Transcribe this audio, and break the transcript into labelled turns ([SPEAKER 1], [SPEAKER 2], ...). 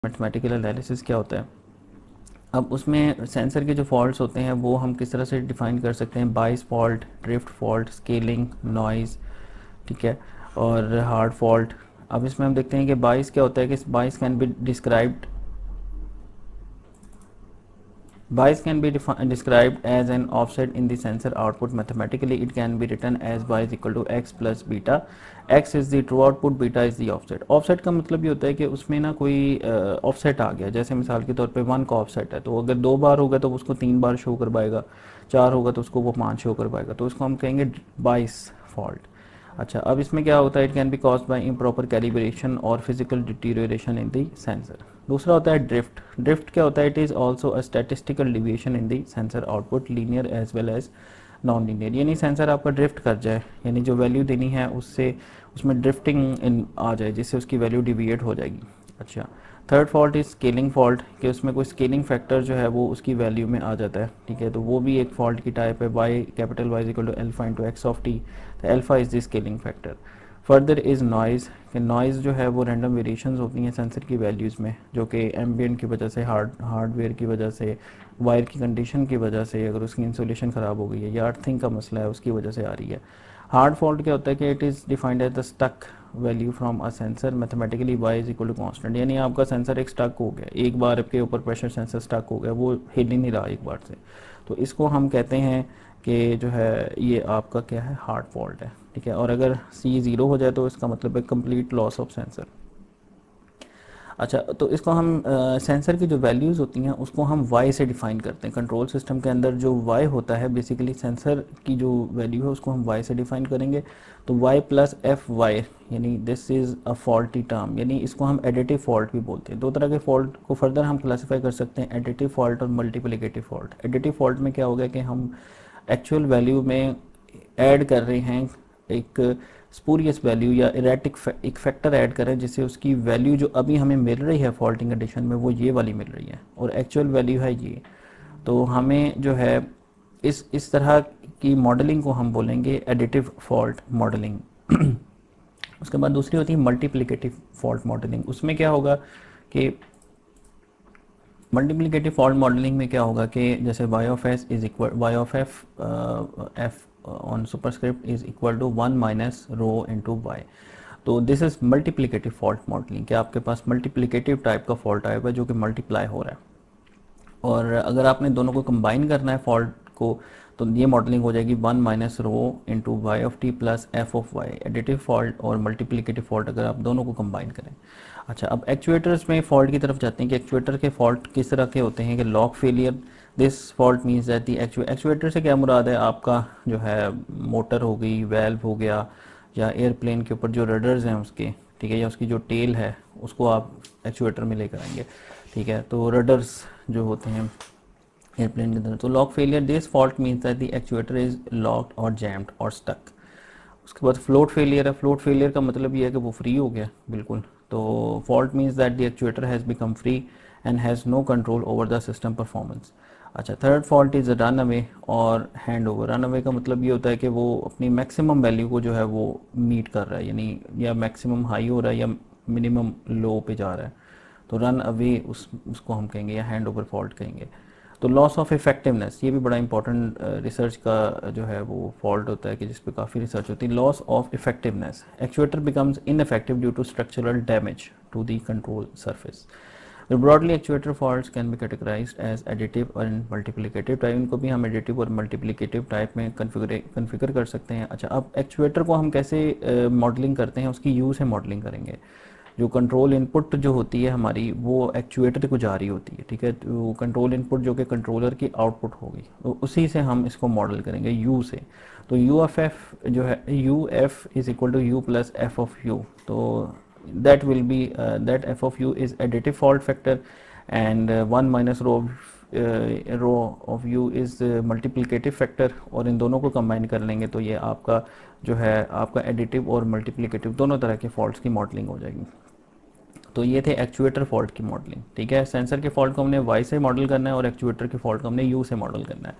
[SPEAKER 1] Mathematical analysis क्या होता है। अब उसमें सेंसर के जो फॉल्ट्स होते हैं वो हम किस तरह से डिफाइन कर सकते हैं। बाइस fault, drift fault, scaling, noise, ठीक है, और हार्ड फॉल्ट। अब इसमें हम देखते हैं कि बाइस क्या होता है कि बाइस can be described Bias can be described as an offset in the sensor output. Mathematically, it can be written as y is equal to x plus beta. X is the true output, beta is the offset. Offset का मतलब ये होता है कि उसमें ना कोई offset आ गया, जैसे मिसाल के तौर पे 1 का offset है, तो अगर 2 बार होगा तो उसको 3 बार शो करवाएगा, 4 होगा तो उसको वो 5 शो करवाएगा, तो उसको हम कहेंगे बाइस फॉल्ट। अच्छा, अब इसमें क्या होता है, it can be caused by improper calibration और physical deterioration in the sensor. दूसरा होता है ड्रिफ्ट। ड्रिफ्ट क्या होता है, it is also a statistical deviation in the sensor output, linear as well as non linear. यानी सेंसर आपका drift कर जाए, यानी जो वैल्यू देनी है उससे उसमें ड्रिफ्टिंग इन आ जाए, जिससे उसकी वैल्यू डिविएट हो जाएगी। अच्छा, third fault is scaling fault, कि उसमें कोई स्केलिंग फैक्टर जो है वो उसकी वैल्यू में आ जाता है, ठीक है, तो वो भी एक फॉल्ट की टाइप है। Y capital y is equal to alpha into x of t, तो alpha is the scaling factor. Further is noise, कि नॉइज़ जो है वो रैंडम वेरिएशंस होती हैं सेंसर की वैल्यूज़ में, जो कि एम्बियंट की वजह से, हार्डवेयर की वजह से, वायर की कंडीशन की वजह से, अगर उसकी इंसुलेशन ख़राब हो गई है या अर्थिंग का मसला है उसकी वजह से आ रही है। हार्ड फॉल्ट क्या होता है कि it is defined as the stuck value from a sensor, mathematically y is equal to constant. यानी आपका सेंसर एक स्टक हो गया, एक बार आपके ऊपर प्रेशर सेंसर स्टक हो गया, वो हिल ही नहीं रहा एक बार से, तो इसको हम कहते हैं कि जो है ये आपका क्या है, हार्ड फॉल्ट है, ठीक है। और अगर सी ज़ीरो हो जाए तो इसका मतलब है कंप्लीट लॉस ऑफ सेंसर। अच्छा, तो इसको हम सेंसर की जो वैल्यूज़ होती हैं उसको हम वाई से डिफ़ाइन करते हैं। कंट्रोल सिस्टम के अंदर जो वाई होता है, बेसिकली सेंसर की जो वैल्यू है उसको हम वाई से डिफ़ाइन करेंगे। तो वाई प्लस एफ वाई, यानी this is a faulty term, यानी इसको हम एडिटिव फॉल्ट भी बोलते हैं। दो तरह के फॉल्ट को फर्दर हम क्लासीफाई कर सकते हैं, एडिटिव फॉल्ट और मल्टीप्लिकेटिव फॉल्ट। एडिटिव फॉल्ट में क्या होगा कि हम एक्चुअल वैल्यू में ऐड कर रहे हैं एक स्पूरियस वैल्यू या इरेटिक एक फैक्टर ऐड करें, जिससे उसकी वैल्यू जो अभी हमें मिल रही है फॉल्टिंग कंडीशन में वो ये वाली मिल रही है और एक्चुअल वैल्यू है ये। तो हमें जो है इस तरह की मॉडलिंग को हम बोलेंगे एडिटिव फॉल्ट मॉडलिंग। उसके बाद दूसरी होती है मल्टीप्लिकेटिव फॉल्ट मॉडलिंग। उसमें क्या होगा कि मल्टीप्लिकेटिव फॉल्ट मॉडलिंग में क्या होगा कि जैसे y of s is equal y of f f on superscript is equal to 1 minus rho into y. तो this is multiplicative fault modelling, कि आपके पास मल्टीप्लिकेटिव टाइप का फॉल्ट आया हुआ है जो कि मल्टीप्लाई हो रहा है, और अगर आपने दोनों को कंबाइन करना है फॉल्ट को, तो ये मॉडलिंग हो जाएगी 1 minus rho into y of t plus f of y. Additive fault और मल्टीप्लिकेटिव फॉल्ट अगर आप दोनों को कंबाइन करें। अच्छा, अब एक्चुएटर्स में फॉल्ट की तरफ जाते हैं कि एक्चुएटर के फॉल्ट किस तरह के होते हैं। कि lock failure, this fault means that the actuator से क्या मुराद है, आपका जो है मोटर हो गई, वेल्व हो गया, या एयरप्लेन के ऊपर जो रडर्स हैं उसके, ठीक है, या उसकी जो टेल है उसको आप एक्चुएटर में लेकर आएंगे, ठीक है, तो रडर्स जो होते हैं एयरप्लेन के अंदर। तो lock failure, this fault means that the actuator is locked और जैम्ड और स्टक। उसके बाद फ्लोट फेलियर है। फ्लोट फेलियर का मतलब ये है कि वो फ्री हो गया बिल्कुल। तो fault means that the actuator has become free and has no control over the system performance. अच्छा, third fault is run away और हैंड ओवर। रन अवे का मतलब ये होता है कि वो अपनी मैक्सिमम वैल्यू को जो है वो मीट कर रहा है, यानी या मैक्सिमम हाई हो रहा है या मिनिमम लो पे जा रहा है, तो रन अवे उसको हम कहेंगे या हैंड ओवर फॉल्ट कहेंगे। तो लॉस ऑफ इफेक्टिवनेस, ये भी बड़ा इंपॉर्टेंट रिसर्च का जो है वो फॉल्ट होता है कि जिस पे काफ़ी रिसर्च होती है। Loss of effectiveness, actuator becomes ineffective due to structural damage to the control surface. तो broadly actuator faults can be categorised as additive और मल्टीप्लिकेटिव टाइप। इनको भी हम एडिटिव और मल्टीप्लिकेटिव टाइप में कन्फिगर कर सकते हैं। अच्छा, अब एक्चुएटर को हम कैसे मॉडलिंग करते हैं, उसकी यू से मॉडलिंग करेंगे। जो कंट्रोल इनपुट जो होती है हमारी वो एक्चुएटर को जा रही होती है, ठीक है, तो कंट्रोल इनपुट जो कि कंट्रोलर की आउटपुट होगी, तो उसी से हम इसको मॉडल करेंगे यू से। तो यू ऑफ एफ जो है, u f is equal to u plus f of u. तो that will be that f of u is additive fault factor and 1 minus rho of u is multiplicative factor, और इन दोनों को combine कर लेंगे तो ये आपका जो है आपका एडिटिव और मल्टीप्लिकेटिव दोनों तरह के फॉल्ट्स की मॉडलिंग हो जाएगी। तो ये थे एक्चुएटर फॉल्ट की मॉडलिंग, ठीक है। सेंसर के फॉल्ट को हमने वाई से मॉडल करना है और एक्चुएटर के फॉल्ट को हमने यू से मॉडल करना है।